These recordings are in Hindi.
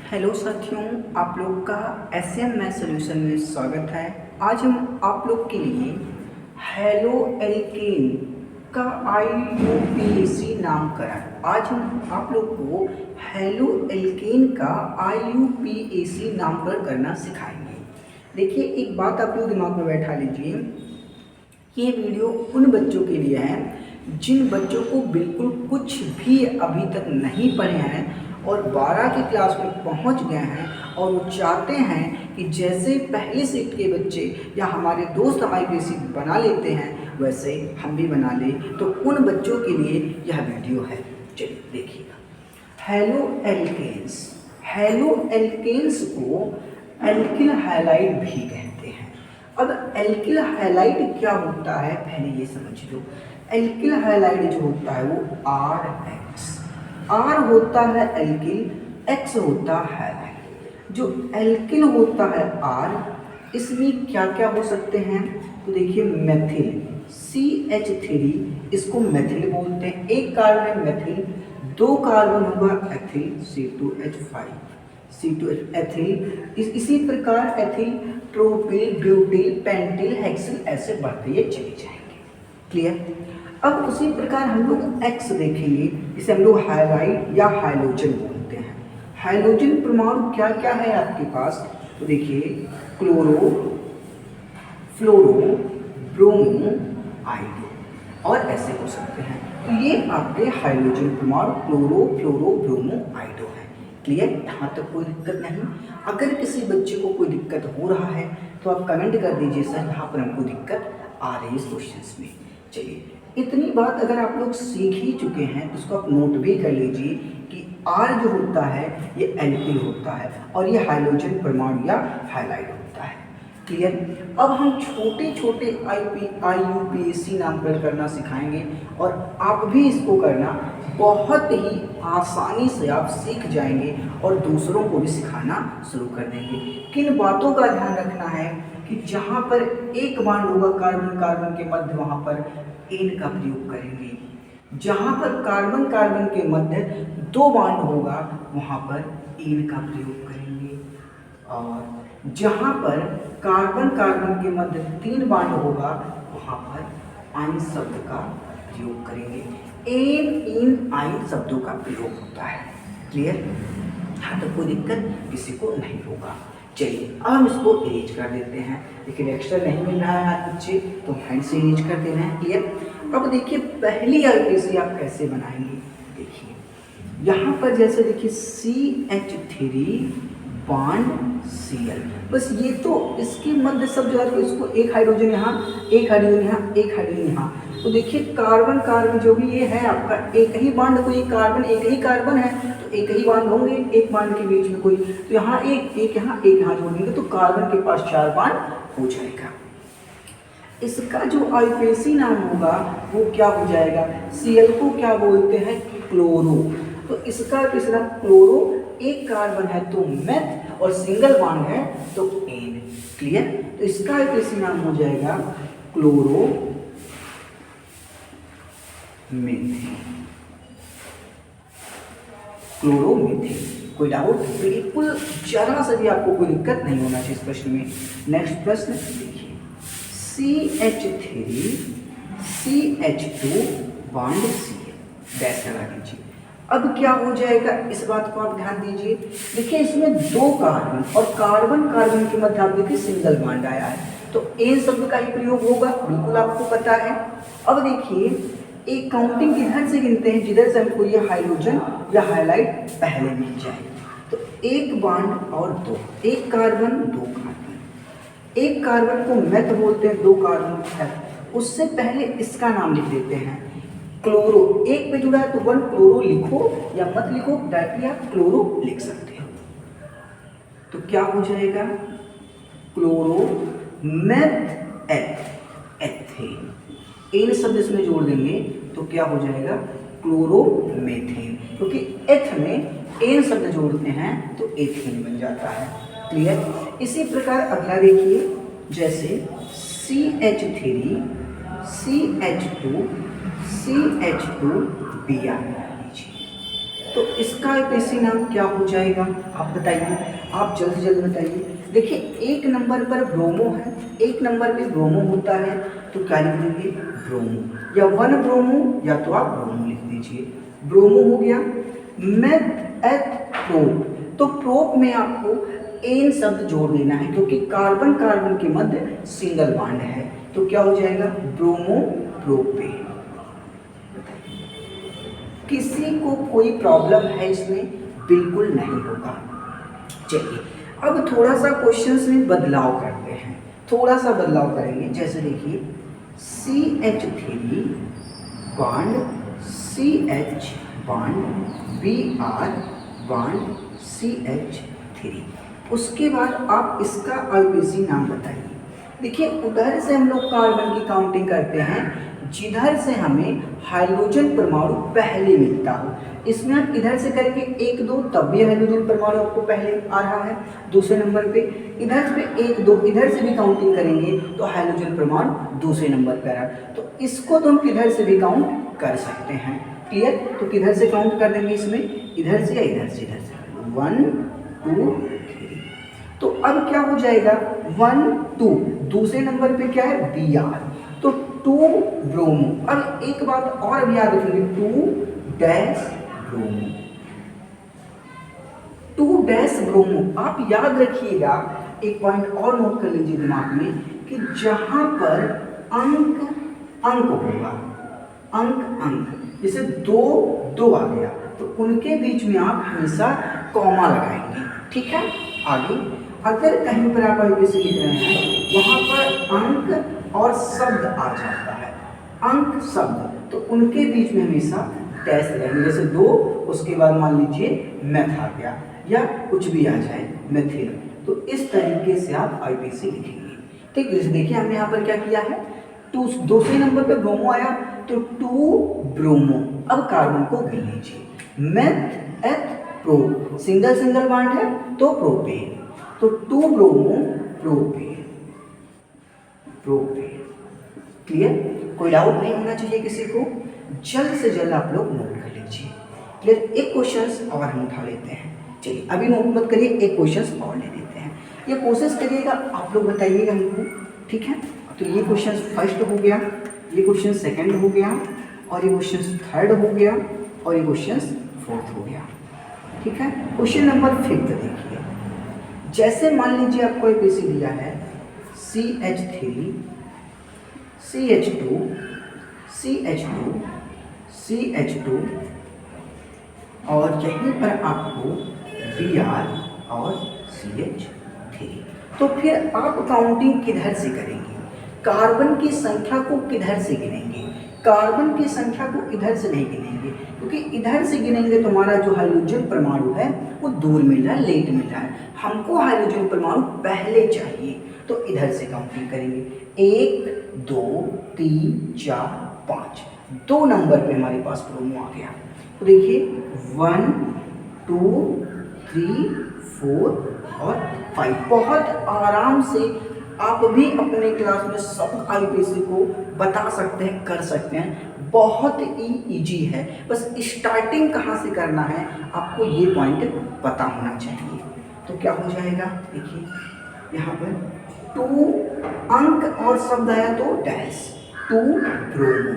हेलो साथियों, आप लोग का एसएम मैथ सॉल्यूशन में स्वागत है। आज हम आप लोग के लिए हेलो एल्केन का IUPAC नामकरण आज हम आप लोग को हेलो एल्केन का IUPAC नामकरण करना सिखाएंगे। देखिए, एक बात आप लोग दिमाग में बैठा लीजिए, ये वीडियो उन बच्चों के लिए है जिन बच्चों को बिल्कुल कुछ भी अभी तक नहीं पढ़े हैं और 12 की क्लास में पहुंच गए हैं और वो चाहते हैं कि जैसे पहले शिफ्ट के बच्चे या हमारे दोस्त IUPAC बना लेते हैं वैसे हम भी बना लें। तो उन बच्चों के लिए यह वीडियो है। चलिए देखिएगा। हेलो एल्केन्स को एल्किल हैलाइड भी कहते हैं। अब एल्किल हैलाइड क्या होता है पहले ये समझ लो। एल्किल हैलाइड जो होता है वो R होता है एल्किल, X होता है हैलाइड। जो एल्किल होता है R, इसमें क्या क्या हो सकते हैं तो देखिए, मेथिल CH3 इसको मेथिल बोलते हैं। एक कार्बन मेथिल, दो कार्बन होगा एथिल C2H5 एथिल। इसी प्रकार एथिल, ट्रोपिल, ब्यूटिल, पेंटिल, हेक्सिल ऐसे बढ़ते ये चले जाएंगे। क्लियर। अब उसी प्रकार हम लोग X देखेंगे, इसे हम लोग हाइलाइड या हाइलोजन बोलते हैं। हाइलोजन परमाणु क्या क्या है आपके पास तो देखिए, क्लोरो, फ्लोरो, ब्रोमो, आइडो और ऐसे हो सकते हैं। तो ये आपके हाइलोजन परमाणु क्लोरो, फ्लोरो, ब्रोमो, आइडो है। क्लियर। यहाँ तक कोई दिक्कत नहीं। अगर किसी बच्चे को कोई दिक्कत हो रहा है तो आप कमेंट कर दीजिए, सर यहाँ पर हमको दिक्कत आ रही है इस क्वेश्चन में। चलिए, इतनी बात अगर आप लोग सीख ही चुके हैं तो इसको आप नोट भी कर लीजिए कि R जो होता है ये एल्किल होता है और ये हाइलोजन परमाणु या हाइलाइड होता है। क्लियर। अब हम छोटे छोटे IUPAC नामकरण करना सिखाएंगे और आप भी इसको करना बहुत ही आसानी से आप सीख जाएंगे और दूसरों को भी सिखाना शुरू कर देंगे। किन बातों का ध्यान रखना है कि जहाँ पर एक बॉन्ड होगा कार्बन कार्बन के मध्य वहाँ पर एन का प्रयोग करेंगे। जहाँ पर कार्बन कार्बन के मध्य दो बॉन्ड होगा वहाँ पर एन का प्रयोग करेंगे। और जहाँ पर कार्बन कार्बन के मध्य तीन बॉन्ड होगा वहाँ पर आइन शब्द का प्रयोग करेंगे। एन, इन, आइन शब्दों का प्रयोग होता है। क्लियर। यहाँ तक कोई दिक्कत किसी को नहीं होगा। चलिए, अब हम इसको इरेज कर देते हैं। लेकिन एक्स्ट्रा नहीं मिल रहा है आज बच्चे तो हैंड से इरेज कर देना है। क्लियर। अब देखिए, पहली IUPAC आप कैसे बनाएंगे। देखिए यहाँ पर जैसे देखिए CH3 बॉन्ड Cl, बस ये तो इसके मध्य सब जो है तो इसको एक हाइड्रोजन यहाँ, एक हाइड्रोजन यहाँ, एक हाइड्रोजन यहाँ। तो देखिए, कार्बन कार्बन जो भी ये है आपका एक ही बॉन्ड, कोई कार्बन एक ही कार्बन है तो एक ही बॉन्ड होंगे। एक बॉन्ड के बीच में कोई तो यहाँ एक यहाँ एक यहाँ जोड़ेंगे तो कार्बन के पास 4 बॉन्ड हो जाएगा। इसका जो IUPAC नाम होगा वो क्या हो जाएगा। Cl को क्या बोलते हैं, क्लोरो। तो इसका तीसरा क्लोरो, एक कार्बन है तो मेथ और सिंगल बॉन्ड है तो एन। क्लियर। तो इसका IUPAC नाम हो जाएगा क्लोरो मीथेन। क्लोरोमीथेन। कोई डाउट? बिल्कुल जरा सा भी आपको कोई दिक्कत नहीं होना चाहिए इस प्रश्न में। नेक्स्ट प्रश्न देखिए, CH3 CH2 bond Cl dash लगा दीजिए। अब क्या हो जाएगा इस बात को आप ध्यान दीजिए। देखिए, इसमें दो कार्बन और कार्बन कार्बन के मध्य आप देखिए सिंगल बॉन्ड आया है तो एन शब्द का ही प्रयोग होगा, बिल्कुल आपको पता है। अब देखिए, एक काउंटिंग किधर से गिनते हैं, जिधर से हमको ये हाइड्रोजन या हाइलाइट पहले मिल जाए। तो एक बॉन्ड और दो, एक कार्बन दो कार्बन। एक कार्बन को मेथ बोलते हैं, दो कार्बन है। उससे पहले इसका नाम लिख देते हैं क्लोरो। एक पे जुड़ा है तो 1 क्लोरो लिखो या मत लिखो, डायरेक्टली आप क्लोरो लिख सकते हो। तो क्या हो जाएगा, क्लोरो मेथ एथेन। एन शब्द इसमें जोड़ देंगे तो क्या हो जाएगा, क्लोरोमेथेन। क्योंकि एथ में एन शब्द जोड़ते हैं तो एथेन बन जाता है। क्लियर। इसी प्रकार अगला देखिए, जैसे CH3 CH2 CH2 Br लीजिए तो इसका आईपीसी नाम क्या हो जाएगा, आप बताइए, आप जल्द से जल्द बताइए। देखिए एक नंबर पर ब्रोमो है, एक नंबर पे ब्रोमो होता है, तो क्या लिख देंगे, ब्रोमो, या 1 ब्रोमो, या तो आप ब्रोमो लिख दीजिए। ब्रोमो हो गया। मेथ एथ प्रोप, तो प्रोप में आपको एन शब्द जोड़ देना है, क्योंकि कार्बन कार्बन के मध्य सिंगल बॉन्ड है, तो क्या हो जाएगा, ब्रोमो प्रोपेन। किसी को कोई प्रॉब्लम है इसमें, बिल्कुल नहीं होगा। चलिए अब थोड़ा सा क्वेश्चंस में बदलाव करते हैं, थोड़ा सा बदलाव करेंगे। जैसे देखिए CH3 bond CH bond Br bond CH3, उसके बाद आप इसका आईपीसी नाम बताइए। देखिए उधर से हम लोग कार्बन की काउंटिंग करते हैं जिधर से हमें हाइड्रोजन परमाणु पहले मिलता हो। इसमें आप इधर से करेंगे 1 2, तब भी हाइड्रोजन परमाणु आपको पहले आ रहा है दूसरे नंबर पे। इधर पे 1 2, इधर से भी काउंटिंग करेंगे तो हाइड्रोजन परमाणु दूसरे नंबर पर आ रहा है, तो इसको तो हम किधर से भी काउंट कर सकते हैं। क्लियर, तो किधर से काउंट कर देंगे इसमें, इधर से या इधर से, इधर से 1 2 3। तो अब क्या हो जाएगा 1 2, दूसरे नंबर पे क्या है Br, तो 2 ब्रोमो। अब एक बात और अब याद रखेंगे, 2 डैश ब्रोमो, 2 डैश ब्रोमो। आप याद रखिएगा, एक पॉइंट और नोट कर लीजिए दिमाग में कि जहां पर अंक अंक होगा, अंक अंक, जैसे 2 2 आ गया तो उनके बीच में आप हमेशा कॉमा लगाएंगे। ठीक है, आगे अगर कहीं पर आप आईपीसी लिख रहे हैं वहां पर अंक और शब्द आ जाता है, अंक शब्द, तो उनके बीच में हमेशा डैश लगाएंगे। जैसे 2 उसके बाद मान लीजिए मैथ आ गया या कुछ भी आ जाए मैथिल, तो इस तरीके से आप आईपीसी लिखेंगे। ठीक, जैसे देखिए हमने यहाँ पर क्या किया है, 2 दूसरे नंबर पे ब्रोमो आया तो 2 ब्रोमो। अब कार्बन को गिन लीजिए, meth eth pro, single single bond है तो प्रोपेन, तो 2 ब्रोमो प्रोपेन, प्रोपेन। क्लियर, कोई डाउट नहीं होना चाहिए किसी को, जल्द से जल्द आप लोग नोट कर लीजिए। क्लियर, एक क्वेश्चन और हम उठा लेते हैं। चलिए अभी नोट मत करिए, एक क्वेश्चन और ले लेते हैं, ये कोशिश करिएगा, आप लोग बताइएगा हमको। ठीक है, तो ये क्वेश्चन फर्स्ट हो गया, ये क्वेश्चन सेकंड हो गया, और ये क्वेश्चन थर्ड हो गया, और ये क्वेश्चन फोर्थ हो गया। ठीक है, क्वेश्चन नंबर 5 देखिए। जैसे मान लीजिए आपको आईपीसी दिया है CH3 CH2 CH2 CH2 और यहीं पर आपको Br और CH3, तो फिर आप काउंटिंग किधर से करेंगे, कार्बन की संख्या को किधर से गिनेंगे, कार्बन की संख्या को इधर से नहीं गिनेंगे, क्योंकि इधर से गिनेंगे तो हमारा जो हाइड्रोजन परमाणु है वो दूर मिल रहा है, लेट मिल रहा है, हमको हाइड्रोजन परमाणु पहले चाहिए, तो इधर से काउंटिंग करेंगे 1 2 3 4 5, 2 नंबर पे हमारे पास ब्रोमो आ गया। तो देखिए 1 2 3 4 और 5, बहुत आराम से आप भी अपने क्लास में सब आईपीसी को बता सकते हैं, कर सकते हैं, बहुत ही इजी है। बस स्टार्टिंग कहाँ से करना है आपको ये पॉइंट पता होना चाहिए। तो क्या हो जाएगा, देखिए यहाँ पर 2 अंक और शब्द आया तो डैश, 2 ब्रोमो,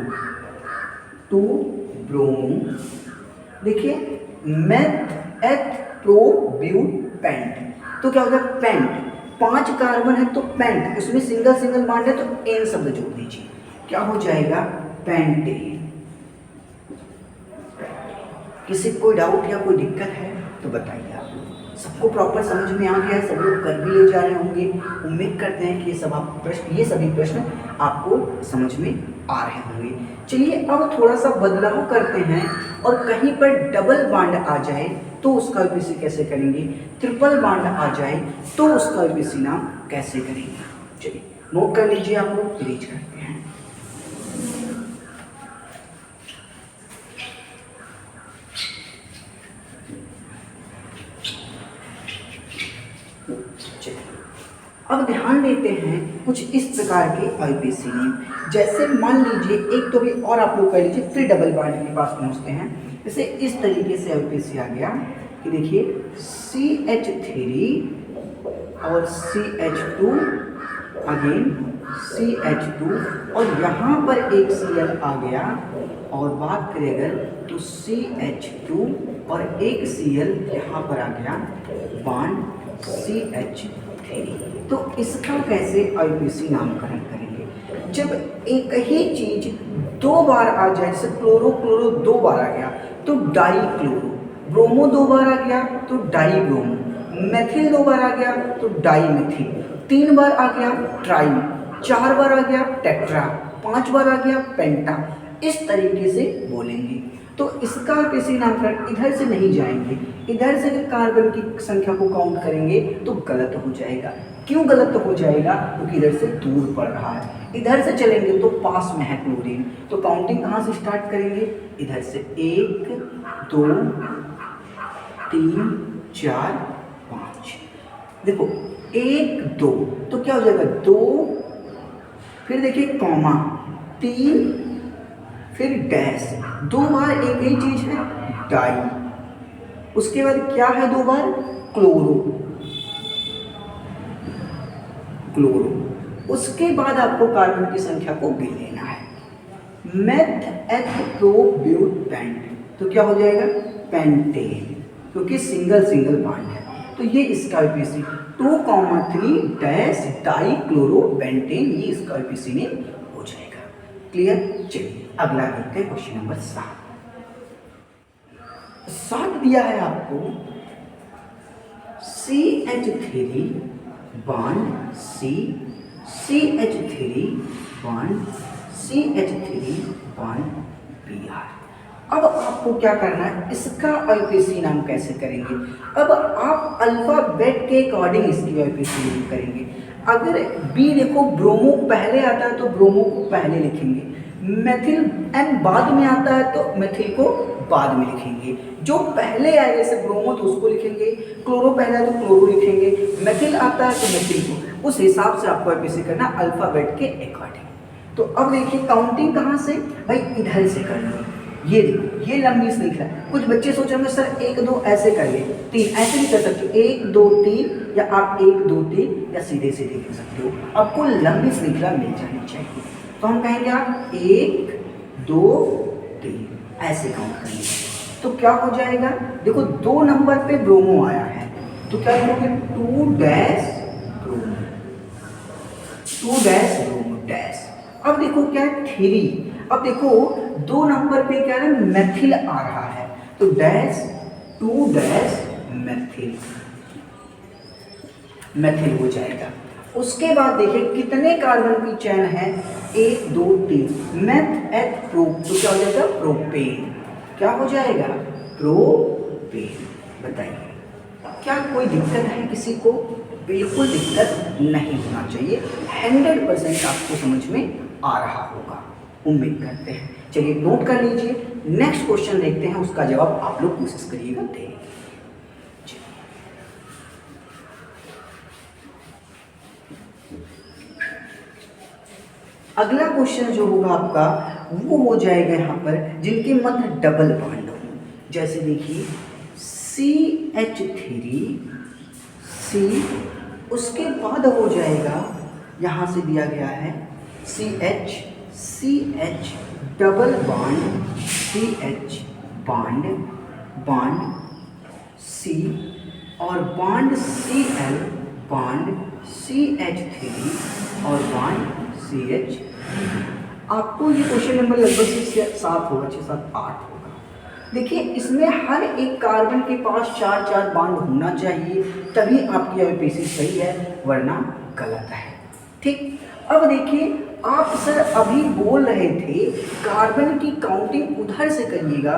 2 ब्रोमो। देखिए meth eth pro but pent, तो क्या होगा पेंट, 5 कार्बन है तो पेंट, उसमें सिंगल सिंगल बॉन्ड है तो एन शब्द जोड़ दीजिए, क्या हो जाएगा पेंटेन। किसी कोई डाउट या कोई दिक्कत है तो बताइए आप लोग। सबको प्रॉपर समझ में आ गया है, सब लोग कर भी ले जा रहे होंगे। उम्मीद करते हैं कि ये सभी प्रश्न आपको समझ में आ रहे होंगे। चलिए अब थोड़ा सा बदलाव करते हैं, और कहीं पर डबल बॉन्ड आ जाए तो उसका आईपीसी कैसे करेंगे, ट्रिपल बॉन्ड आ जाए तो उसका आईपीसी नाम कैसे करेंगे। चलिए नोट कर लीजिए, आप लोग रीच करते हैं। अब ध्यान देते हैं कुछ इस प्रकार के आईपीसी नेम। जैसे मान लीजिए एक तो भी और आप लोग कर लीजिए, फिर डबल बॉन्ड के पास पहुंचते हैं। जैसे इस तरीके से IUPAC आ गया कि देखिए CH3 और CH2 अगेन CH2 और यहाँ पर एक Cl आ गया, और बात करें अगर तो CH2 और एक Cl यहाँ पर आ गया बॉन्ड CH3। तो इसका कैसे IUPAC नामकरण करेंगे? जब एक ही चीज दो बार आ जाए, जैसे क्लोरो क्लोरो दो बार आ गया तो डाई क्लोरो, ब्रोमो दो बार आ गया तो डाई ब्रोमो, मेथिल दो बार आ गया तो डाई मेथिल, तीन बार आ गया ट्राई, चार बार आ गया टेट्रा, पांच बार आ गया पेंटा, इस तरीके से बोलेंगे। तो इसका किसी नामकरण इधर से नहीं जाएंगे, इधर से अगर कार्बन की संख्या को काउंट करेंगे तो गलत हो जाएगा। क्यों गलत हो जाएगा? क्योंकि इधर से दूर पड़ रहा है, इधर से चलेंगे तो पास में है क्लोरीन। तो काउंटिंग कहाँ से स्टार्ट करेंगे? इधर से 1 2 3 4 5। देखो 1 2 तो क्या हो जाएगा 2, फिर देखिए कॉमा 3, फिर डैश, दो बार एक ही चीज है डाई, उसके बाद क्या है दो बार क्लोरो क्लोरो, उसके बाद आपको कार्बन की संख्या को गिन लेना है। Meth eth pro but pent, तो क्या हो जाएगा पेंटेन, क्योंकि सिंगल सिंगल बॉन्ड है। तो ये इसका IUPAC 2,3 dash die chloro pentane, ये इसका IUPAC ने हो जाएगा। क्लियर? चलिए अगला देखते हैं क्वेश्चन नंबर 7 दिया है आपको CH3 bond C, CH3 bond CH3 bond Br। अब आपको क्या करना है, इसका IUPAC नाम कैसे करेंगे? अब आप अल्फाबेट के अकॉर्डिंग इसकी IUPAC नाम करेंगे। अगर B देखो ब्रोमो पहले आता है तो ब्रोमो को पहले लिखेंगे, मेथिल एन बाद में आता है तो मेथिल को बाद में लिखेंगे। जो पहले आए जैसे ब्रोमो तो उसको लिखेंगे, क्लोरो पहले आए तो क्लोरो लिखेंगे, मेथिल आता है तो मेथिल को, उस हिसाब से आपको IUPAC करना अल्फाबेट के अकॉर्डिंग। तो अब देखिए काउंटिंग कहाँ से? भाई इधर से करनी। ये देखो ये लंबी श्रृंखला है। कुछ बच्चे सोच रहे हैं सर 1 2 ऐसे कर ले, 3 ऐसे भी कर सकते हो, 1 2 3 या आप 1 2 3 या सीधे सीधे लिख सकते हो। आपको लंबी श्रृंखला मिल जानी चाहिए। तो हम कहेंगे आप 1 2 3 ऐसे काउंट करेंगे तो क्या हो जाएगा? देखो 2 नंबर पे ब्रोमो आया है तो क्या लिखोगे 2 dash bromo, 2 dash bromo dash. अब देखो क्या है 3, अब देखो 2 नंबर पे क्या है मेथिल आ रहा है तो डैश 2 डैश मेथिल, मेथिल हो जाएगा। उसके बाद देखिए कितने कार्बन की चैन है 1 2 3, मेथ एथ प्रो, तो क्या हो जाएगा प्रोपेन, क्या हो जाएगा प्रोपेन। बताइए क्या कोई दिक्कत है किसी को? बिल्कुल दिक्कत नहीं होना चाहिए, 100% आपको समझ में आ रहा होगा, उम्मीद करते हैं। चलिए नोट कर लीजिए, नेक्स्ट क्वेश्चन देखते हैं, उसका जवाब आप लोग कोशिश करिएगा देने। अगला क्वेश्चन जो होगा आपका वो हो जाएगा यहाँ पर जिनके मध्य डबल बॉन्ड हो। जैसे देखिए CH3 C, उसके बाद हो जाएगा यहाँ से दिया गया है CH double bond CH bond bond C और बॉन्ड Cl बॉन्ड CH3 और बॉन्ड CH। आपको ये क्वेश्चन नंबर लगभग 6-7 होगा, 6-7-8 होगा। देखिए इसमें हर एक कार्बन के पास 4-4 बॉन्ड होना चाहिए, तभी आपकी IUPAC सही है, वरना गलत है। ठीक, अब देखिए आप सर अभी बोल रहे थे कार्बन की काउंटिंग उधर से करिएगा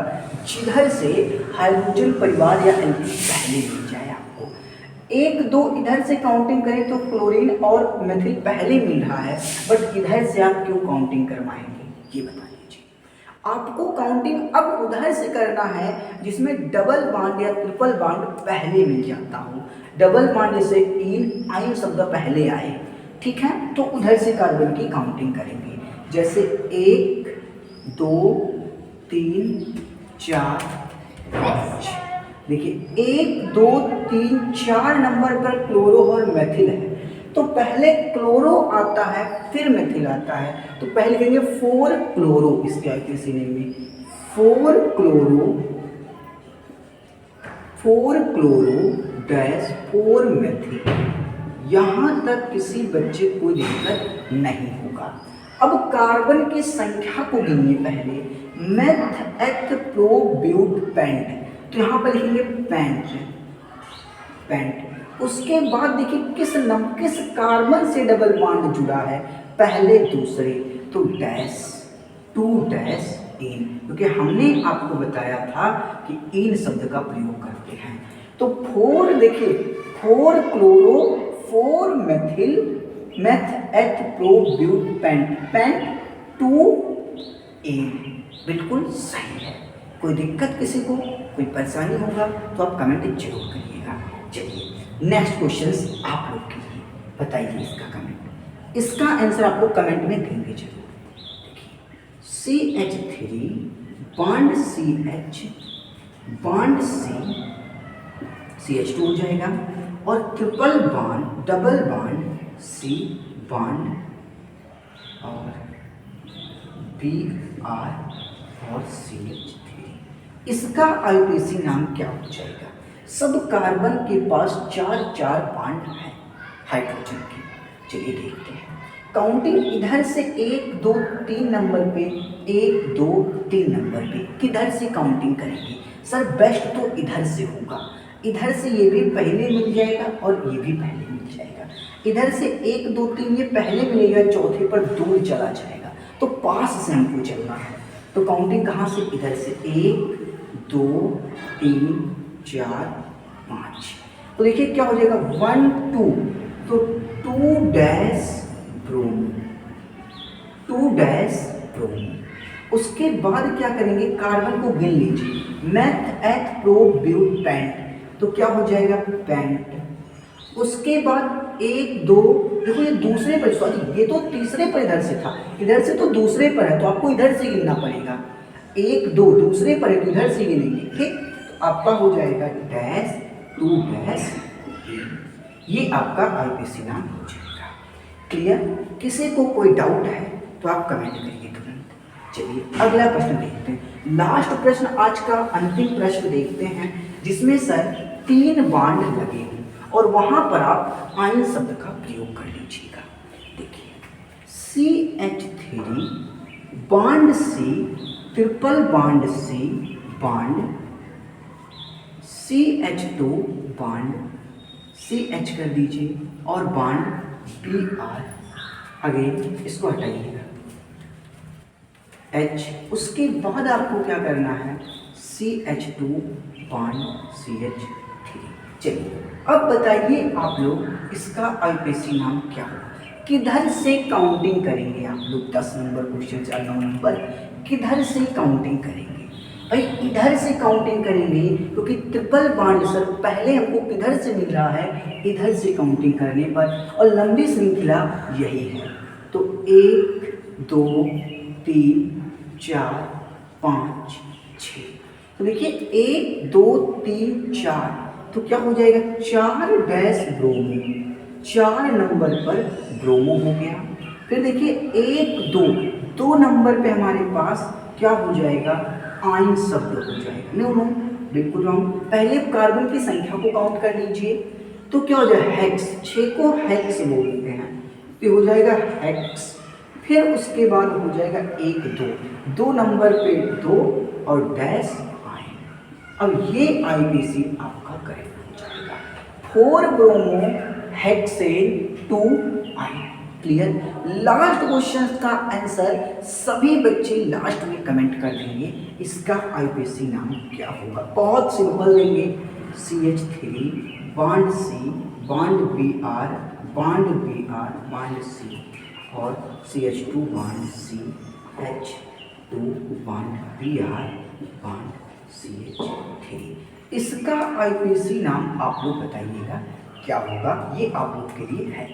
जिधर से हाइड्रोजन परिवार या एल्कीन पहले मिल जाए। आपको 1 2 इधर से काउंटिंग करें तो क्लोरीन और मेथिल पहले मिल रहा है, बट इधर से आप क्यों काउंटिंग करवाएंगे ये बता लीजिए। आपको काउंटिंग अब उधर से करना है जिसमें डबल बॉन्ड या ट्रिपल बॉन्ड पहले मिल जाता हो। डबल बॉन्ड जैसे इन आइन शब्द पहले आए, ठीक है, तो उधर से कार्बन की काउंटिंग करेंगे। जैसे 1 2 3 4 5। देखिए 1 2 3 4 नंबर पर क्लोरो और मेथिल है, तो पहले क्लोरो आता है फिर मेथिल आता है, तो पहले कहेंगे 4 क्लोरो, इसके आईपीसी नेम में 4 क्लोरो डैश 4 मेथिल। यहां तक किसी बच्चे को दिक्कत नहीं होगा। अब कार्बन की संख्या को गिनिए पहले, meth eth pro but pent, तो यहां पर लिखेंगे पेंट। उसके बाद देखिए किस कार्बन से डबल बॉन्ड जुड़ा है, पहले दूसरे, तो डैश 2 डैश इन, क्योंकि हमने आपको बताया था कि इन शब्द का प्रयोग करते हैं। तो 4 देखिए 4 chloro 4 methyl meth eth pro but pent 2 ene, बिल्कुल सही है। कोई दिक्कत किसी को, कोई परेशानी होगा तो आप कमेंट जरूर करिएगा। चलिए नेक्स्ट क्वेश्चन आप लोग के लिए, बताइए इसका कमेंट, इसका आंसर आपको कमेंट में देंगे जरूर। CH3 bond CH bond CH2 हो जाएगा, और triple bond double bond C bond और Br और CH3, इसका आईपीसी नाम क्या हो जाएगा? सब कार्बन के पास 4 बॉन्ड है हाइड्रोजन के। चलिए देखते हैं काउंटिंग, इधर से 1 2 3 नंबर पे, 1 2 3 नंबर पे किधर से काउंटिंग करेंगे? सर बेस्ट तो इधर से होगा, इधर से ये भी पहले मिल जाएगा और ये भी पहले मिल जाएगा। इधर से 1 2 3 ये पहले मिलेगा, चौथे पर दूर चला जाएगा, तो पास से हमको चलना है। तो काउंटिंग कहाँ से? इधर से 1 2 3 4 5। तो देखिए क्या हो जाएगा 1 2, तो 2 डैश ब्रोमो, 2 डैश ब्रोमो। उसके बाद क्या करेंगे, कार्बन को गिन लीजिए, meth eth pro but pent, तो क्या हो जाएगा पेंट। उसके बाद 1 2, देखो ये दूसरे पर, सॉरी ये तो तीसरे पर इधर से था, इधर से तो दूसरे पर है, तो आपको इधर से गिनना पड़ेगा। 1 2 दूसरे पर है तो इधर से गिनेंगे, ठीक। तो आपका हो जाएगा डैश 2 डैश, ये आपका आईपीसी नाम हो जाएगा। क्लियर? किसी को कोई डाउट है तो आप कमेंट करिए तुरंत। चलिए अगला प्रश्न देखते हैं, लास्ट प्रश्न, आज का अंतिम प्रश्न देखते हैं, जिसमें सर 3 बॉन्ड लगे हैं और वहां पर आप आयन शब्द का प्रयोग कर लीजिएगा। देखिए CH3 bond C triple bond C bond CH2 bond CH कर दीजिए और बॉन्ड Br, अगेन इसको हटाइएगा H। उसके बाद आपको क्या करना है CH2 बॉन्ड CH3। चलिए अब बताइए आप लोग इसका आईपीसी नाम क्या होगा? किधर से काउंटिंग करेंगे आप लोग? 10 नंबर क्वेश्चन 9 नंबर, किधर से काउंटिंग करेंगे? भाई इधर से काउंटिंग करेंगे, क्योंकि ट्रिपल बॉन्ड सर पहले हमको किधर से मिल रहा है, इधर से काउंटिंग करने पर, और लंबी श्रृंखला यही है। तो 1 2 3 4 5 6, तो देखिए 1 2 3 4, तो क्या हो जाएगा 4 डैश ब्रोमो, 4 नंबर पर ब्रोमो हो गया। फिर देखिए 1 2 नंबर पे हमारे पास क्या हो जाएगा, आयन शब्द हो जाएगा। नो बिल्कुल रॉन्ग, पहले कार्बन की संख्या को काउंट कर लीजिए, तो क्या हो जाएगा हेक्स, 6 को हेक्स बोलते हैं, तो हो जाएगा हेक्स। फिर उसके बाद हो जाएगा 1 2 नंबर पे 2 और डैश आयन। अब ये आईपीसी आपका करेक्ट हो जाएगा, 4 bromo hexane 2 ion. Clear? Last question का आंसर सभी बच्चे लास्ट में कमेंट कर देंगे, इसका आईपीसी नाम क्या होगा? बहुत सिंपल देंगे, CH3 bond C bond Br bond C और CH2 bond C H2 bond Br bond CH3। इसका आईपीसी नाम आप लोग बताइएगा क्या होगा, ये आप लोग के लिए है।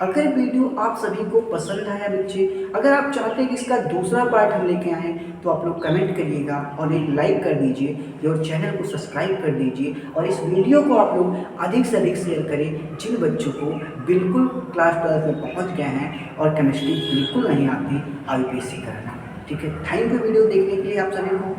अगर वीडियो आप सभी को पसंद आया बच्चे, अगर आप चाहते हैं कि इसका दूसरा पार्ट हम लेके आएँ तो आप लोग कमेंट करिएगा और एक लाइक कर दीजिए और चैनल को सब्सक्राइब कर दीजिए और इस वीडियो को आप लोग अधिक से अधिक शेयर करें जिन बच्चों को बिल्कुल क्लास 12 में पहुंच गए हैं और केमिस्ट्री बिल्कुल नहीं आती IUPAC करना। ठीक है, थैंक यू वीडियो देखने के लिए आप सभी को।